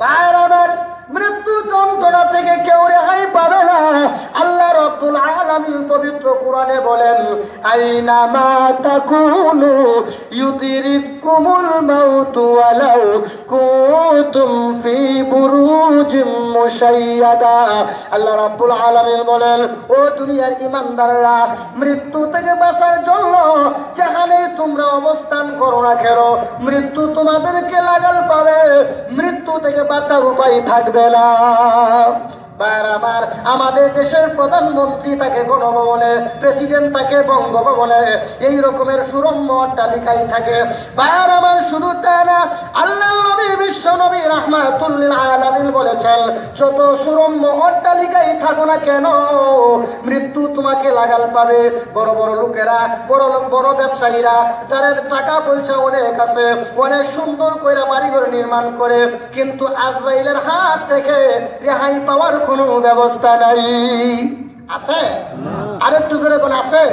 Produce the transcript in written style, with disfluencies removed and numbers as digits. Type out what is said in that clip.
ভাইয়ের আমার, মৃত্যু যন্ত্রণা থেকে কেউ রেহাই পাবে না। আল্লাহ রাব্বুল আলামিন পবিত্র কোরআনে বলেন, আইনামা তাকুনু ইউদরিকুমুল মাউত ওয়ালাউ কুনতুম ফি বুরুজিম মুশাইয়াদা। আল্লাহ রাব্বুল আলামিন বলেন, ও দুনিয়ার ঈমানদাররা, মৃত্যু থেকে বাঁচার জন্য যেখানে তোমরা অবস্থান করো না কেন, মৃত্যু তোমাদেরকে লাগাল পাবে, মৃত্যু থেকে বাঁচার উপায় থাকবে না। আমাদের দেশের প্রধানমন্ত্রী থাকে গণভবনে, প্রেসিডেন্ট থাকে বঙ্গভবনে, এই রকমের সুরম্য অট্টালিকায় থাকে। ভাইয়ার আমার, শুধু তাই না, আল্লাহ নবী বিশ্ব নবী রাহমাতুল লিল আলামিন বলেছেন, যত সুরম্য অট্টালিকায় থাকো না কেন, মৃত্যু তোমাকে লাগাল পাবে। বড় বড় লোকেরা, বড় ব্যবসায়ীরা, যাদের টাকা পয়সা অনেক আছে, অনেক সুন্দর করে বাড়িঘর নির্মাণ করে, কিন্তু আজরাইলের হাত থেকে রেহাই পাওয়ার কোনো ব্যবস্থা নাই। আছে? আরেকটু জোরে কোন আছে?